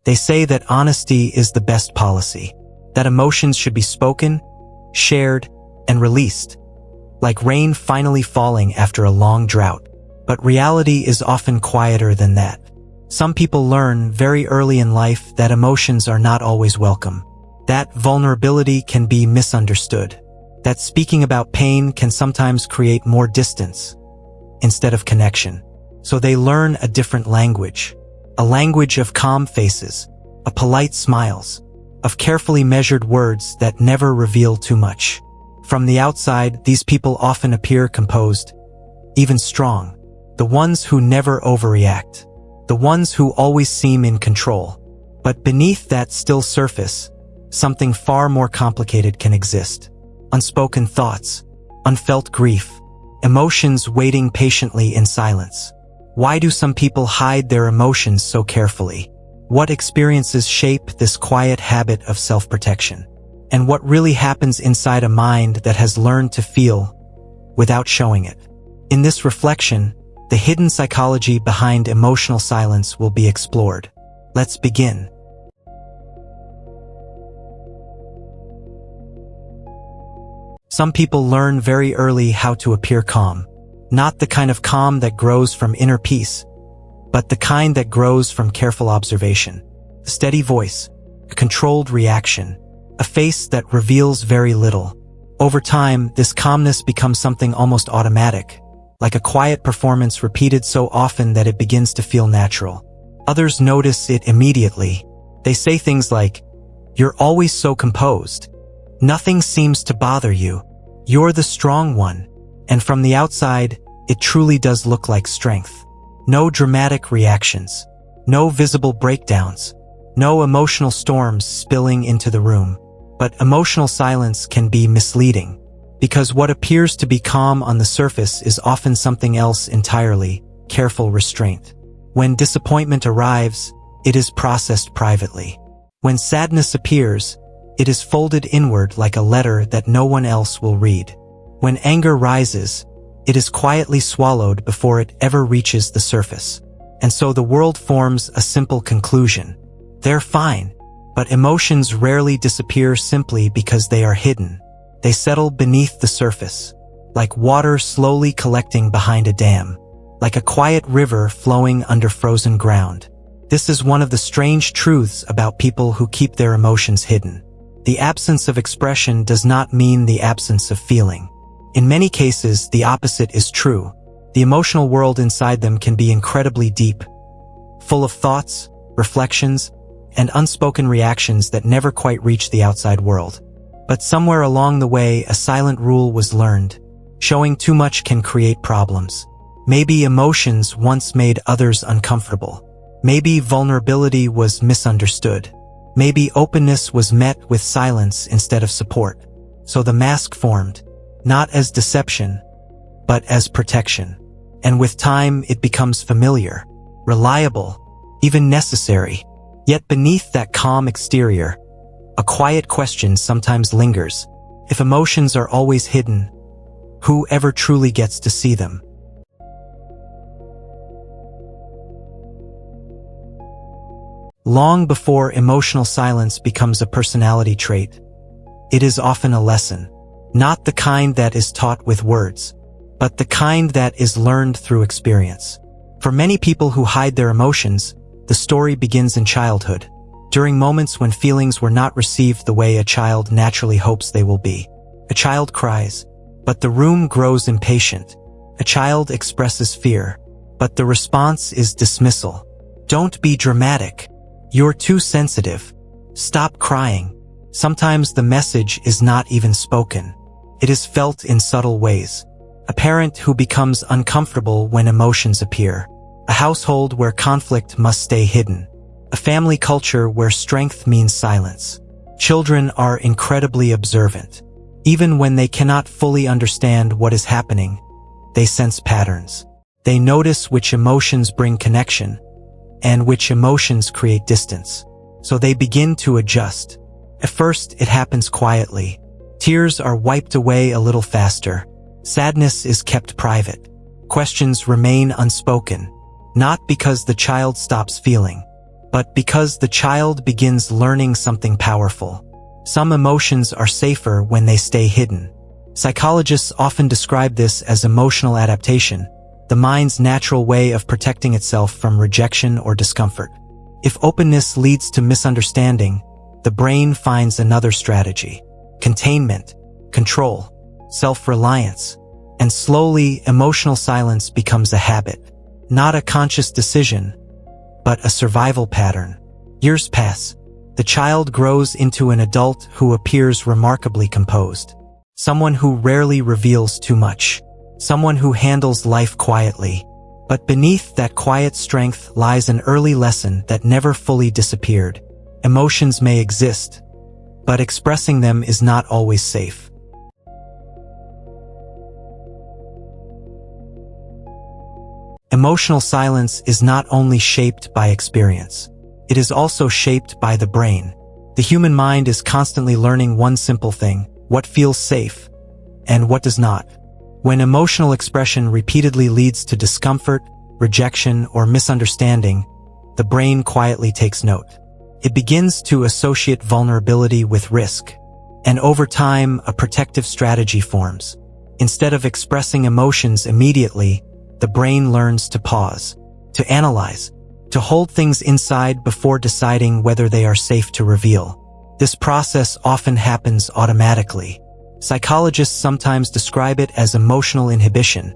They say that honesty is the best policy, that emotions should be spoken, shared, and released, like rain finally falling after a long drought. But reality is often quieter than that. Some people learn very early in life that emotions are not always welcome, that vulnerability can be misunderstood, that speaking about pain can sometimes create more distance instead of connection. So they learn a different language, a language of calm faces, of polite smiles, of carefully measured words that never reveal too much. From the outside, these people often appear composed, even strong, the ones who never overreact, the ones who always seem in control. But beneath that still surface, something far more complicated can exist. Unspoken thoughts, unfelt grief, emotions waiting patiently in silence. Why do some people hide their emotions so carefully? What experiences shape this quiet habit of self-protection? And what really happens inside a mind that has learned to feel without showing it? In this reflection, the hidden psychology behind emotional silence will be explored. Let's begin. Some people learn very early how to appear calm. Not the kind of calm that grows from inner peace, but the kind that grows from careful observation. A steady voice, a controlled reaction, a face that reveals very little. Over time, this calmness becomes something almost automatic, like a quiet performance repeated so often that it begins to feel natural. Others notice it immediately. They say things like, "You're always so composed. Nothing seems to bother you. You're the strong one." And from the outside, it truly does look like strength. No dramatic reactions, no visible breakdowns, no emotional storms spilling into the room. But emotional silence can be misleading, because what appears to be calm on the surface is often something else entirely: careful restraint. When disappointment arrives, it is processed privately. When sadness appears, it is folded inward like a letter that no one else will read. When anger rises, it is quietly swallowed before it ever reaches the surface. And so the world forms a simple conclusion: they're fine. But emotions rarely disappear simply because they are hidden. They settle beneath the surface, like water slowly collecting behind a dam, like a quiet river flowing under frozen ground. This is one of the strange truths about people who keep their emotions hidden. The absence of expression does not mean the absence of feeling. In many cases, the opposite is true. The emotional world inside them can be incredibly deep, full of thoughts, reflections, and unspoken reactions that never quite reach the outside world. But somewhere along the way, a silent rule was learned. Showing too much can create problems. Maybe emotions once made others uncomfortable. Maybe vulnerability was misunderstood. Maybe openness was met with silence instead of support. So the mask formed, not as deception, but as protection. And with time, it becomes familiar, reliable, even necessary. Yet beneath that calm exterior, a quiet question sometimes lingers. If emotions are always hidden, who ever truly gets to see them? Long before emotional silence becomes a personality trait, it is often a lesson. Not the kind that is taught with words, but the kind that is learned through experience. For many people who hide their emotions, the story begins in childhood, during moments when feelings were not received the way a child naturally hopes they will be. A child cries, but the room grows impatient. A child expresses fear, but the response is dismissal. "Don't be dramatic. You're too sensitive. Stop crying." Sometimes the message is not even spoken. It is felt in subtle ways. A parent who becomes uncomfortable when emotions appear. A household where conflict must stay hidden. A family culture where strength means silence. Children are incredibly observant. Even when they cannot fully understand what is happening, they sense patterns. They notice which emotions bring connection and which emotions create distance. So they begin to adjust. At first, it happens quietly. Tears are wiped away a little faster. Sadness is kept private. Questions remain unspoken. Not because the child stops feeling, but because the child begins learning something powerful. Some emotions are safer when they stay hidden. Psychologists often describe this as emotional adaptation, the mind's natural way of protecting itself from rejection or discomfort. If openness leads to misunderstanding, the brain finds another strategy: containment, control, self-reliance. And slowly, emotional silence becomes a habit, not a conscious decision, but a survival pattern. Years pass. The child grows into an adult who appears remarkably composed. Someone who rarely reveals too much. Someone who handles life quietly. But beneath that quiet strength lies an early lesson that never fully disappeared. Emotions may exist, but expressing them is not always safe. Emotional silence is not only shaped by experience. It is also shaped by the brain. The human mind is constantly learning one simple thing: what feels safe and what does not. When emotional expression repeatedly leads to discomfort, rejection, or misunderstanding, the brain quietly takes note. It begins to associate vulnerability with risk, and over time, a protective strategy forms. Instead of expressing emotions immediately, the brain learns to pause, to analyze, to hold things inside before deciding whether they are safe to reveal. This process often happens automatically. Psychologists sometimes describe it as emotional inhibition,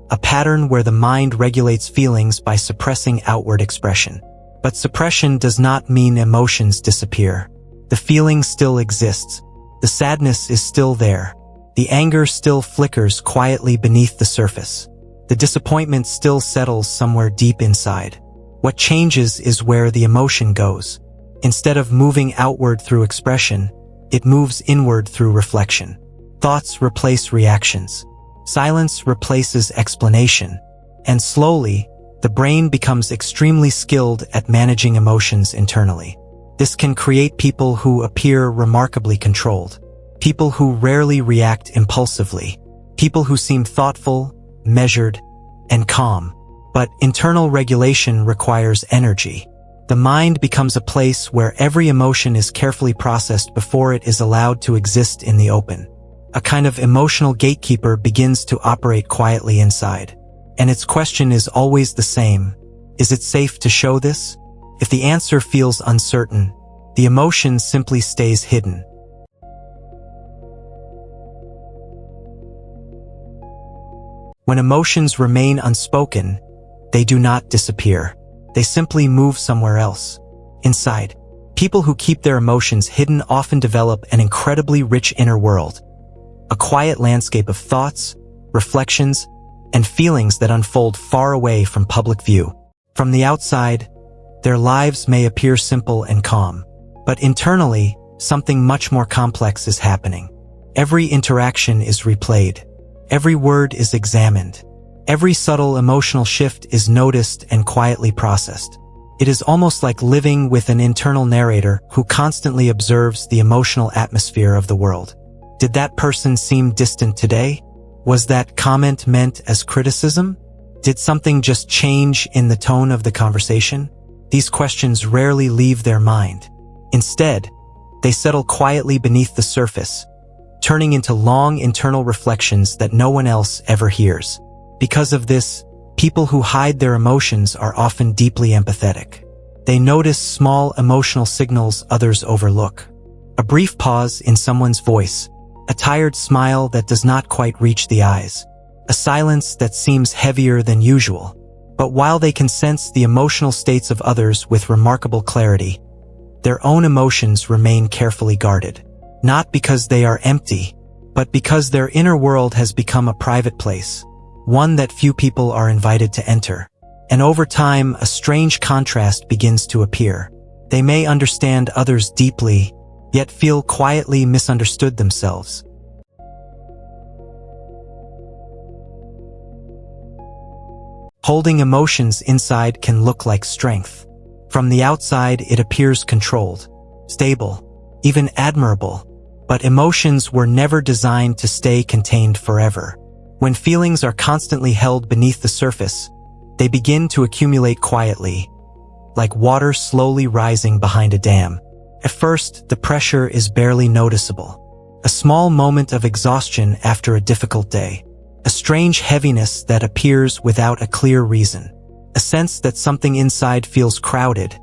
a pattern where the mind regulates feelings by suppressing outward expression. But suppression does not mean emotions disappear. The feeling still exists. The sadness is still there. The anger still flickers quietly beneath the surface. The disappointment still settles somewhere deep inside. What changes is where the emotion goes. Instead of moving outward through expression, it moves inward through reflection. Thoughts replace reactions. Silence replaces explanation. And slowly, the brain becomes extremely skilled at managing emotions internally. This can create people who appear remarkably controlled. People who rarely react impulsively. People who seem thoughtful, measured, and calm. But internal regulation requires energy. The mind becomes a place where every emotion is carefully processed before it is allowed to exist in the open. A kind of emotional gatekeeper begins to operate quietly inside. And its question is always the same: is it safe to show this? If the answer feels uncertain, the emotion simply stays hidden. When emotions remain unspoken, they do not disappear. They simply move somewhere else. Inside, people who keep their emotions hidden often develop an incredibly rich inner world, a quiet landscape of thoughts, reflections, and feelings that unfold far away from public view. From the outside, their lives may appear simple and calm, but internally, something much more complex is happening. Every interaction is replayed. Every word is examined. Every subtle emotional shift is noticed and quietly processed. It is almost like living with an internal narrator who constantly observes the emotional atmosphere of the world. Did that person seem distant today? Was that comment meant as criticism? Did something just change in the tone of the conversation? These questions rarely leave their mind. Instead, they settle quietly beneath the surface, turning into long internal reflections that no one else ever hears. Because of this, people who hide their emotions are often deeply empathetic. They notice small emotional signals others overlook. A brief pause in someone's voice, a tired smile that does not quite reach the eyes, a silence that seems heavier than usual. But while they can sense the emotional states of others with remarkable clarity, their own emotions remain carefully guarded. Not because they are empty, but because their inner world has become a private place, one that few people are invited to enter. And over time, a strange contrast begins to appear. They may understand others deeply, yet feel quietly misunderstood themselves. Holding emotions inside can look like strength. From the outside, it appears controlled, stable, even admirable. But emotions were never designed to stay contained forever. When feelings are constantly held beneath the surface, they begin to accumulate quietly, like water slowly rising behind a dam. At first, the pressure is barely noticeable. A small moment of exhaustion after a difficult day. A strange heaviness that appears without a clear reason. A sense that something inside feels crowded,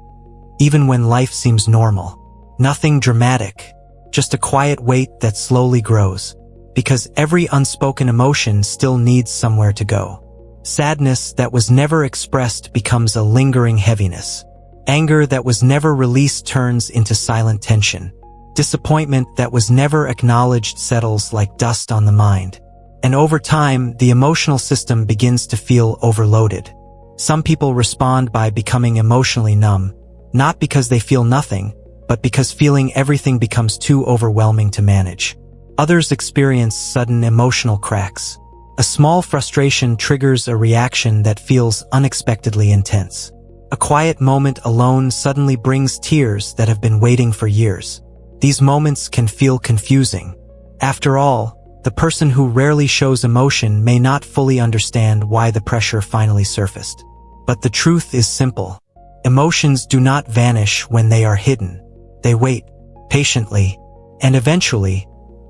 even when life seems normal. Nothing dramatic, just a quiet weight that slowly grows. Because every unspoken emotion still needs somewhere to go. Sadness that was never expressed becomes a lingering heaviness. Anger that was never released turns into silent tension. Disappointment that was never acknowledged settles like dust on the mind. And over time, the emotional system begins to feel overloaded. Some people respond by becoming emotionally numb, not because they feel nothing, but because feeling everything becomes too overwhelming to manage. Others experience sudden emotional cracks. A small frustration triggers a reaction that feels unexpectedly intense. A quiet moment alone suddenly brings tears that have been waiting for years. These moments can feel confusing. After all, the person who rarely shows emotion may not fully understand why the pressure finally surfaced. But the truth is simple. Emotions do not vanish when they are hidden. They wait, patiently, and eventually,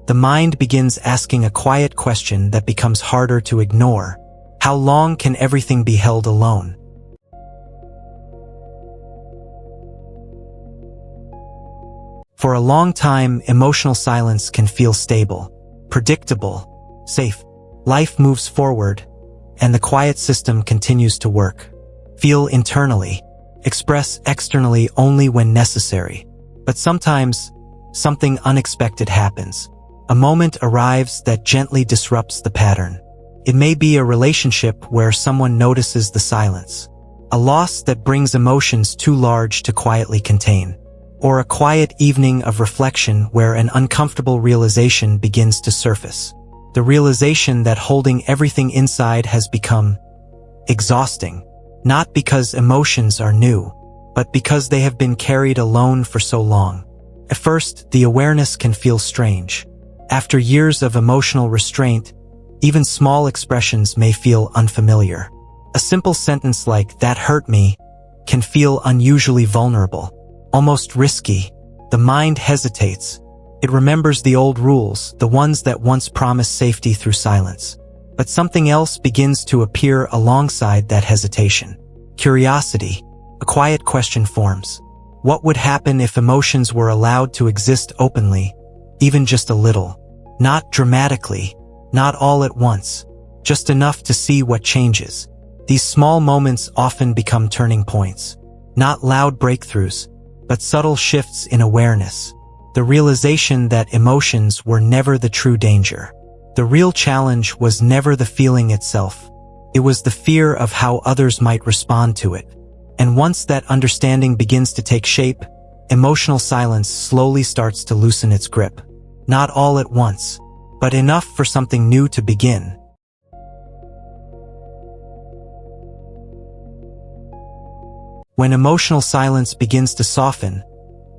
the mind begins asking a quiet question that becomes harder to ignore. How long can everything be held alone? For a long time, emotional silence can feel stable, predictable, safe. Life moves forward, and the quiet system continues to work. Feel internally, express externally only when necessary. But sometimes, something unexpected happens. A moment arrives that gently disrupts the pattern. It may be a relationship where someone notices the silence, a loss that brings emotions too large to quietly contain, or a quiet evening of reflection where an uncomfortable realization begins to surface. The realization that holding everything inside has become exhausting, not because emotions are new, but because they have been carried alone for so long. At first, the awareness can feel strange. After years of emotional restraint, even small expressions may feel unfamiliar. A simple sentence like, "that hurt me," can feel unusually vulnerable, almost risky. The mind hesitates. It remembers the old rules, the ones that once promised safety through silence. But something else begins to appear alongside that hesitation. Curiosity. A quiet question forms. What would happen if emotions were allowed to exist openly, even just a little? Not dramatically, not all at once, just enough to see what changes. These small moments often become turning points. Not loud breakthroughs, but subtle shifts in awareness. The realization that emotions were never the true danger. The real challenge was never the feeling itself. It was the fear of how others might respond to it. And once that understanding begins to take shape, emotional silence slowly starts to loosen its grip. Not all at once, but enough for something new to begin. When emotional silence begins to soften,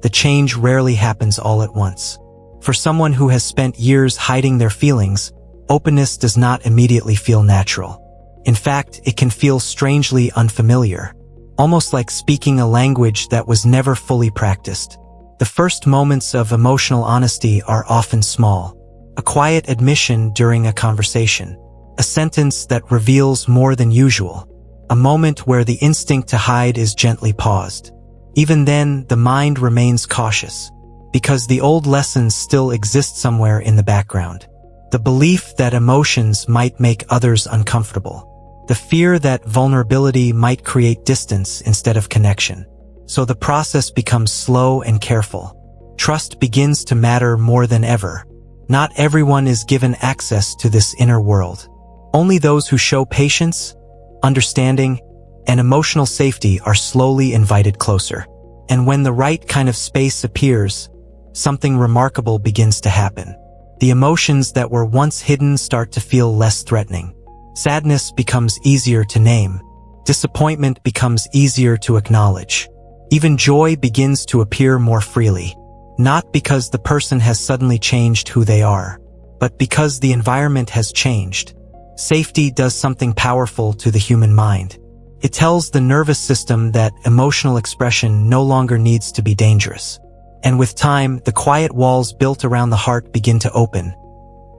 the change rarely happens all at once. For someone who has spent years hiding their feelings, openness does not immediately feel natural. In fact, it can feel strangely unfamiliar, almost like speaking a language that was never fully practiced. The first moments of emotional honesty are often small. A quiet admission during a conversation. A sentence that reveals more than usual. A moment where the instinct to hide is gently paused. Even then, the mind remains cautious, because the old lessons still exist somewhere in the background. The belief that emotions might make others uncomfortable. The fear that vulnerability might create distance instead of connection. So the process becomes slow and careful. Trust begins to matter more than ever. Not everyone is given access to this inner world. Only those who show patience, understanding, and emotional safety are slowly invited closer. And when the right kind of space appears, something remarkable begins to happen. The emotions that were once hidden start to feel less threatening. Sadness becomes easier to name. Disappointment becomes easier to acknowledge. Even joy begins to appear more freely. Not because the person has suddenly changed who they are, but because the environment has changed. Safety does something powerful to the human mind. It tells the nervous system that emotional expression no longer needs to be dangerous. And with time, the quiet walls built around the heart begin to open.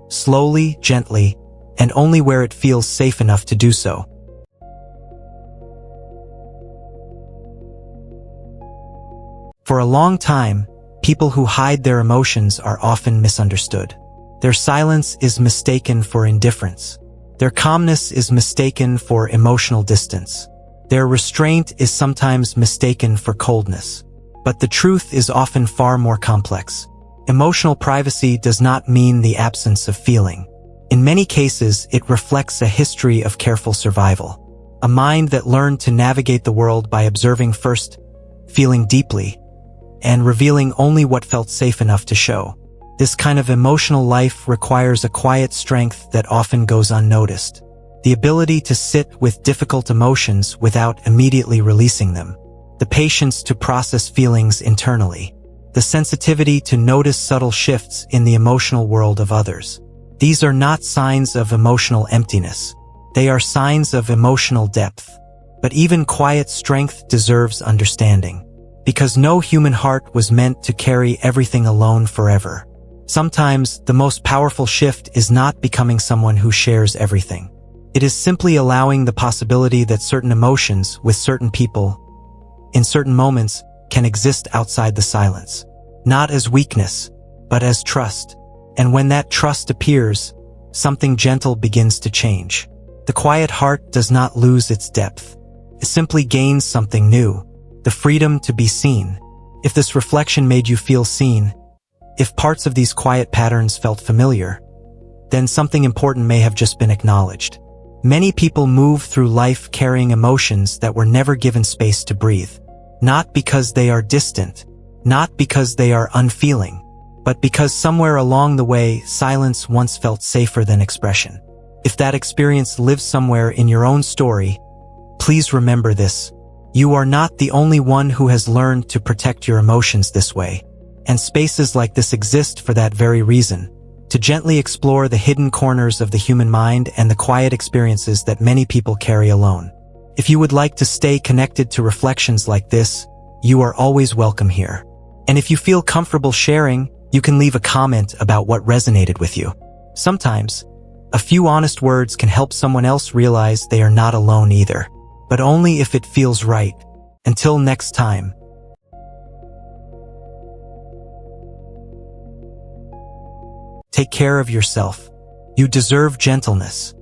Slowly, gently, and only where it feels safe enough to do so. For a long time, people who hide their emotions are often misunderstood. Their silence is mistaken for indifference. Their calmness is mistaken for emotional distance. Their restraint is sometimes mistaken for coldness. But the truth is often far more complex. Emotional privacy does not mean the absence of feeling. In many cases, it reflects a history of careful survival. A mind that learned to navigate the world by observing first, feeling deeply, and revealing only what felt safe enough to show. This kind of emotional life requires a quiet strength that often goes unnoticed. The ability to sit with difficult emotions without immediately releasing them. The patience to process feelings internally. The sensitivity to notice subtle shifts in the emotional world of others. These are not signs of emotional emptiness. They are signs of emotional depth. But even quiet strength deserves understanding. Because no human heart was meant to carry everything alone forever. Sometimes, the most powerful shift is not becoming someone who shares everything. It is simply allowing the possibility that certain emotions, with certain people, in certain moments, can exist outside the silence. Not as weakness, but as trust. And when that trust appears, something gentle begins to change. The quiet heart does not lose its depth. It simply gains something new. The freedom to be seen. If this reflection made you feel seen, if parts of these quiet patterns felt familiar, then something important may have just been acknowledged. Many people move through life carrying emotions that were never given space to breathe. Not because they are distant, not because they are unfeeling, but because somewhere along the way, silence once felt safer than expression. If that experience lives somewhere in your own story, please remember this. You are not the only one who has learned to protect your emotions this way. And spaces like this exist for that very reason, to gently explore the hidden corners of the human mind and the quiet experiences that many people carry alone. If you would like to stay connected to reflections like this, you are always welcome here. And if you feel comfortable sharing, you can leave a comment about what resonated with you. Sometimes, a few honest words can help someone else realize they are not alone either. But only if it feels right. Until next time. Take care of yourself. You deserve gentleness.